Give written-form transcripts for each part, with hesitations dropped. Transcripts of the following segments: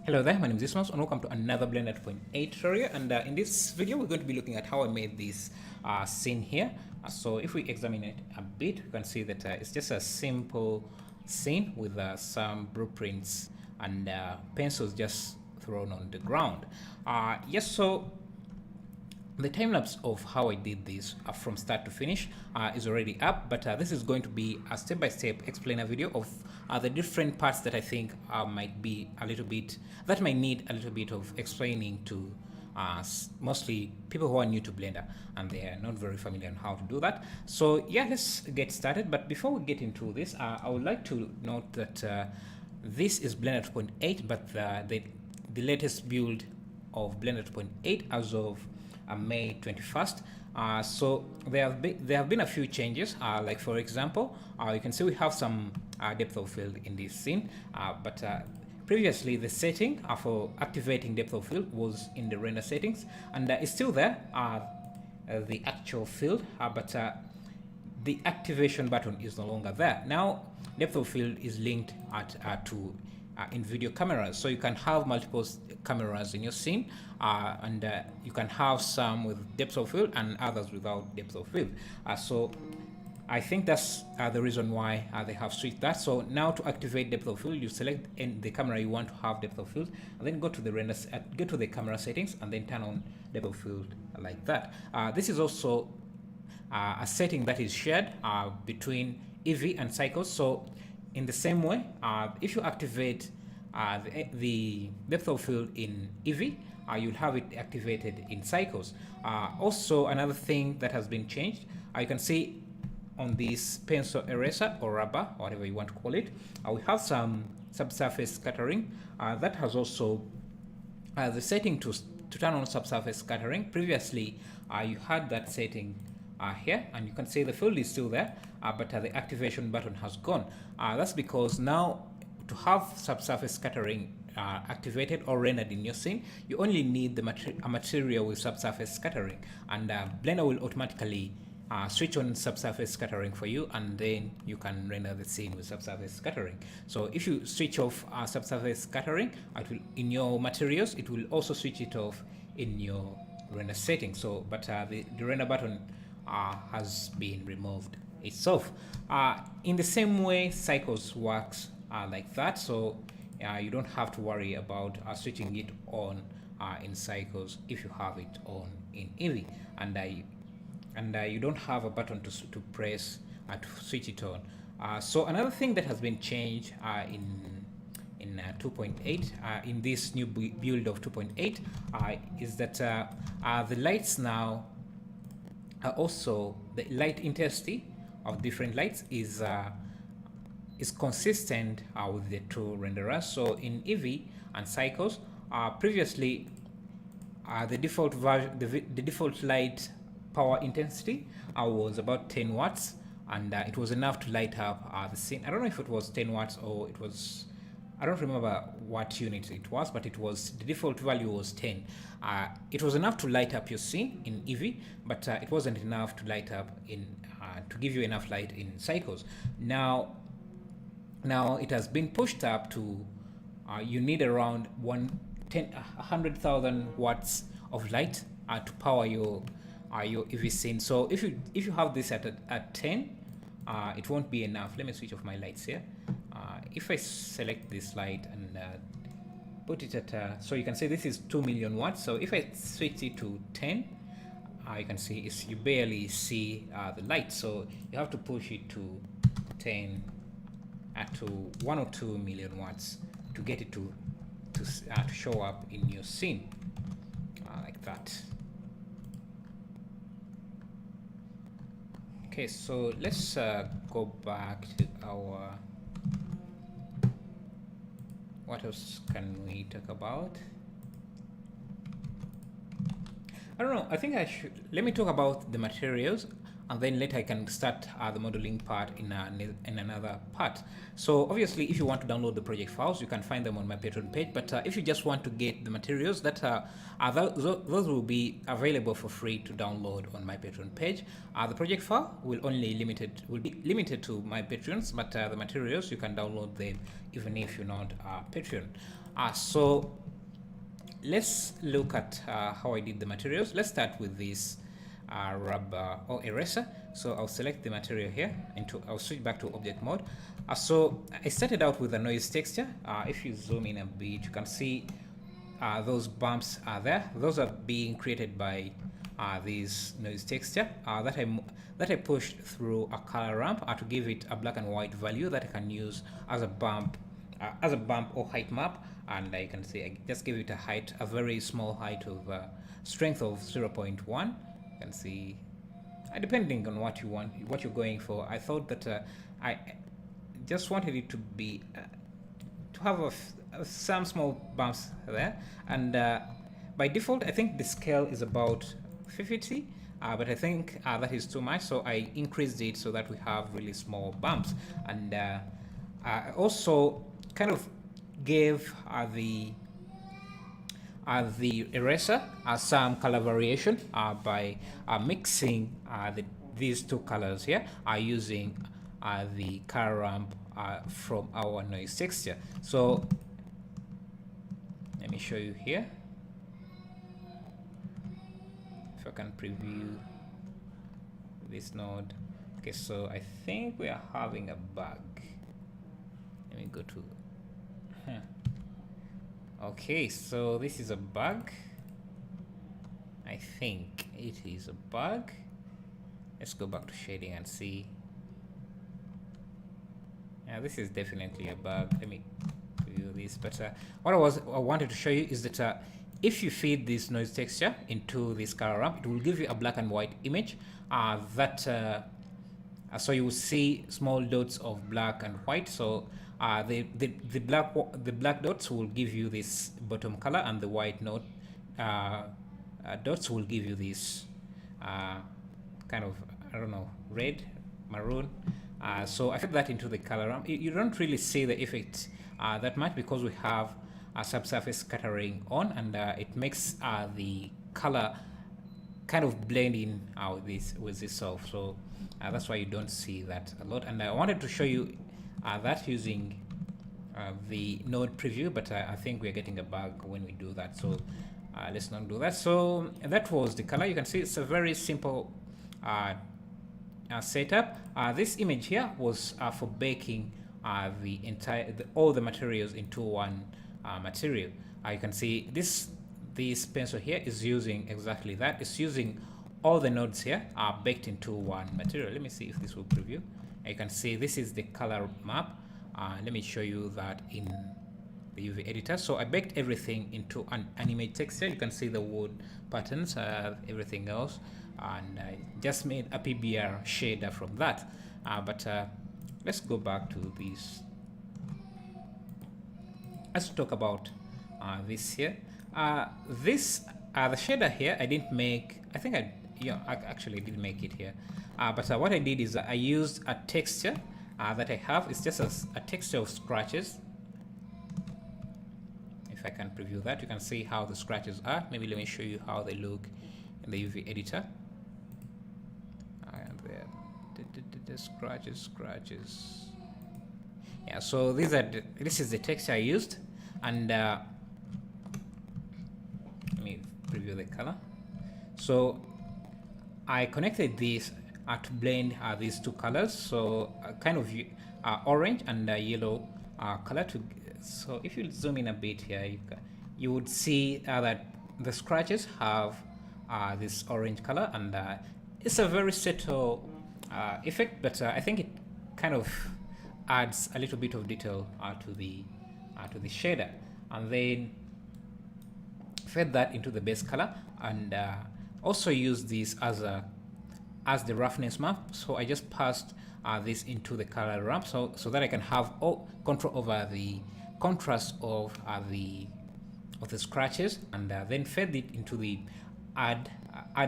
Hello there, my name is Ismas and welcome to another Blender 2.8 tutorial, and in this video we're going to be looking at how I made this scene here. So if we examine it a bit, you can see that it's just a simple scene with some blueprints and pencils just thrown on the ground. Yes, so the time lapse of how I did this from start to finish is already up, but this is going to be a step-by-step explainer video of the different parts that I think might be a little bit, that might need a little bit of explaining to mostly people who are new to Blender and they are not very familiar on how to do that. So yeah, let's get started. But before we get into this, I would like to note that this is Blender 2.8, but the latest build of Blender 2.8 as of May 21st. So there have been a few changes, like for example, you can see we have some depth of field in this scene, but previously the setting for activating depth of field was in the render settings, and it's still there, the actual field, but the activation button is no longer there. Now depth of field is linked to in video cameras, so you can have multiple cameras in your scene, and you can have some with depth of field and others without depth of field. So I think that's the reason why they have switched that. So now to activate depth of field, you select the camera you want to have depth of field, and then go to the render, go to the camera settings, and then turn on depth of field like that. This is also a setting that is shared between Eevee and Cycles. So in the same way, if you activate the depth of field in Eevee, you'll have it activated in Cycles. Also, another thing that has been changed, you can see on this pencil eraser or rubber, whatever you want to call it, we have some subsurface scattering. That has also the setting to turn on subsurface scattering. Previously, you had that setting here, and you can see the field is still there, but the activation button has gone. That's because now to have subsurface scattering activated or rendered in your scene, you only need a material with subsurface scattering, and Blender will automatically switch on subsurface scattering for you, and then you can render the scene with subsurface scattering. So if you switch off subsurface scattering in your materials, it will also switch it off in your render settings. So but the render button has been removed itself. In the same way, Cycles works like that, so you don't have to worry about switching it on in Cycles if you have it on in Eevee, and you don't have a button to press to switch it on. So another thing that has been changed in 2.8 in this new build of 2.8 is that the lights now also, the light intensity of different lights is consistent with the two renderers. So in Eevee and Cycles, previously the default light power intensity was about 10 watts, and it was enough to light up the scene. I don't know if it was 10 watts or it was, I don't remember what unit it was, but it was, the default value was 10. It was enough to light up your scene in Eevee, but it wasn't enough to light up in to give you enough light in Cycles. Now it has been pushed up to you need around 100,000 watts of light to power your Eevee scene. So if you have this at 10, it won't be enough. Let me switch off my lights here. If I select this light and put it at so you can see this is 2 million watts. So if I switch it to 10, you can see you barely see the light. So you have to push it to 10 to 1 or 2 million watts to get it to show up in your scene like that. Okay, so let's go back to our, what else can we talk about? I don't know, I think let me talk about the materials, and then later I can start the modeling part in another part. So obviously, if you want to download the project files, you can find them on my Patreon page. But if you just want to get the materials, those will be available for free to download on my Patreon page. The project file will be limited to my Patreons, but the materials you can download them even if you're not Patreon. So let's look at how I did the materials. Let's start with this rubber or eraser. So I'll select the material here I'll switch back to object mode. So I started out with a noise texture. If you zoom in a bit, you can see those bumps are there. Those are being created by this noise texture that I pushed through a color ramp to give it a black and white value that I can use as a bump or height map. And you can see I just give it a very small height of strength of 0.1. You can see depending on what you're going for. I thought that I just wanted it to be to have some small bumps there, and by default I think the scale is about 50, but I think that is too much, so I increased it so that we have really small bumps. And I also kind of gave the eraser some color variation by mixing these two colors here using the color ramp from our noise texture. So let me show you here. If I can preview this node. Okay, so I think we are having a bug. Let me go to okay, so this is a bug. I think it is a bug. Let's go back to shading and see. Yeah, this is definitely a bug. Let me view this. But what I wanted to show you is that if you feed this noise texture into this color ramp, it will give you a black and white image. So you will see small dots of black and white. So the black dots will give you this bottom color, and the white dots will give you this kind of, I don't know, red, maroon. So I fed that into the color ramp. You don't really see the effect that much because we have a subsurface scattering on, and it makes the color kind of blend in with itself. So that's why you don't see that a lot. And I wanted to show you that using the node preview, but I think we're getting a bug when we do that. So let's not do that. So that was the color. You can see it's a very simple setup. This image here was for baking all the materials into one material. You can see this pencil here is using exactly that. It's using all the nodes here are baked into one material. Let me see if this will preview. You can see this is the color map. Let me show you that in the UV editor. So I baked everything into an image texture. You can see the wood patterns, everything else, and I just made a PBR shader from that. But let's go back to this. Let's talk about this here. The shader here I didn't make. I think I actually did make it here. But what I did is I used a texture that I have. It's just a texture of scratches. If I can preview that, you can see how the scratches are. Maybe let me show you how they look in the UV editor. And the scratches. Yeah, so this is the texture I used, and let me preview the color. So I connected these to blend these two colors, so kind of orange and yellow color. So if you zoom in a bit here, you would see that the scratches have this orange color, and it's a very subtle effect, but I think it kind of adds a little bit of detail to the shader, and then fed that into the base color, and also use this as the roughness map. So I just passed this into the color ramp so that I can have control over the contrast of the scratches, and then fed it into the add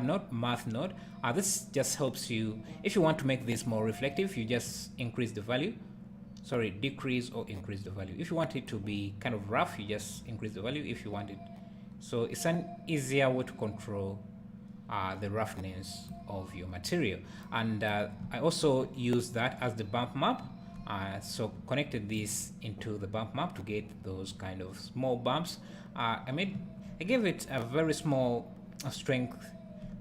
node, math node. This just helps you if you want to make this more reflective. You just decrease or increase the value. If you want it to be kind of rough, you just increase the value. If you want it, so it's an easier way to control the roughness of your material. And I also use that as the bump map So connected this into the bump map to get those kind of small bumps. I gave it a very small strength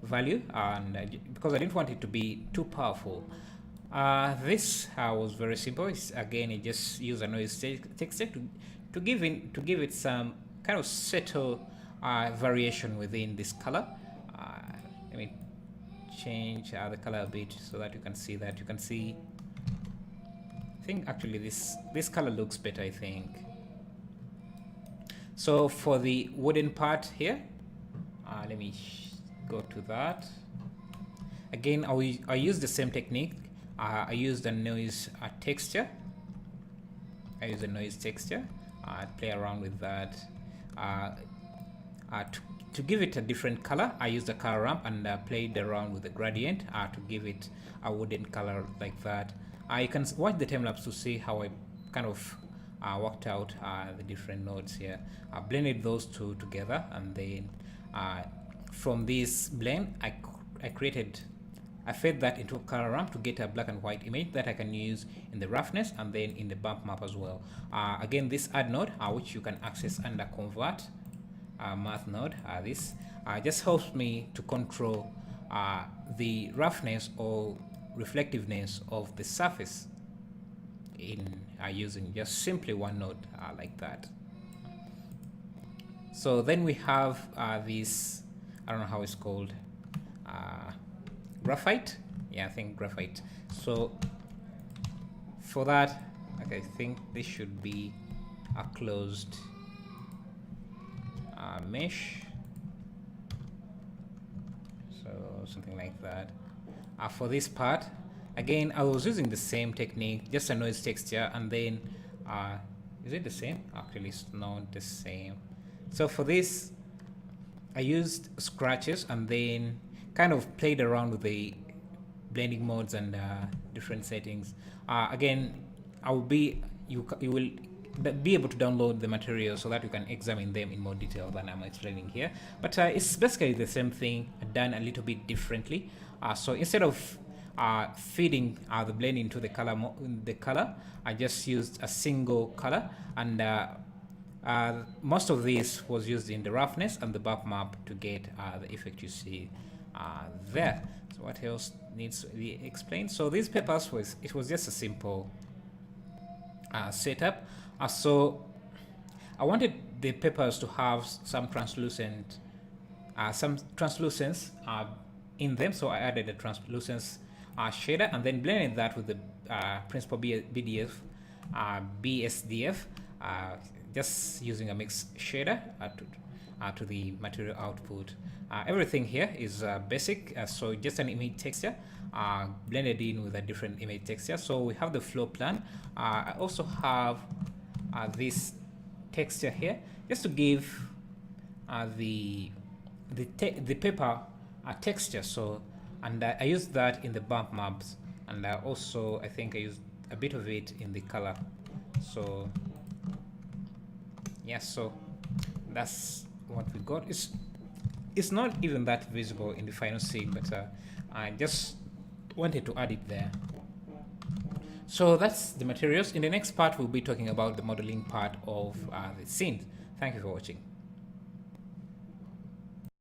value, and because I didn't want it to be too powerful. This was very simple. Again, it just use a noise texture to give it some kind of subtle variation within this color. Let me change the color a bit so that you can see that. You can see, I think actually this color looks better, I think. So for the wooden part here, let me go to that. Again, I use the same technique. I use the noise texture. I use the noise texture. Play around with that. To give it a different color, I use the color ramp and played around with the gradient to give it a wooden color like that. You can watch the time lapse to see how I kind of worked out the different nodes here. I blended those two together, and then from this blend, I fed that into a color ramp to get a black and white image that I can use in the roughness and then in the bump map as well. Again, this add node, which you can access under convert math node, this just helps me to control the roughness or reflectiveness of the surface in using just simply one node like that. So then we have this, I don't know how it's called, graphite. Yeah, I think graphite. So for that, okay, I think this should be a closed mesh, so something like that. For this part, again, I was using the same technique, just a noise texture, and then is it the same? Actually, it's not the same. So for this, I used scratches and then kind of played around with the blending modes and different settings. Again, you will be able to download the material so that you can examine them in more detail than I'm explaining here. But it's basically the same thing done a little bit differently. So instead of feeding the blend into the color, I just used a single color, and most of this was used in the roughness and the bump map to get the effect you see there. So what else needs to be explained? So these papers was just a simple setup. So I wanted the papers to have some translucence in them, so I added a translucence shader and then blended that with the principal BSDF, just using a mix shader to the material output. Everything here is basic, so just an image texture blended in with a different image texture. So we have the floor plan. I also have this texture here just to give the paper texture. So, and I used that in the bump maps, and also I think I used a bit of it in the color. So yeah, so that's what we got. It's not even that visible in the final scene, but I just wanted to add it there. So that's the materials. In the next part, we'll be talking about the modeling part of the scene. Thank you for watching.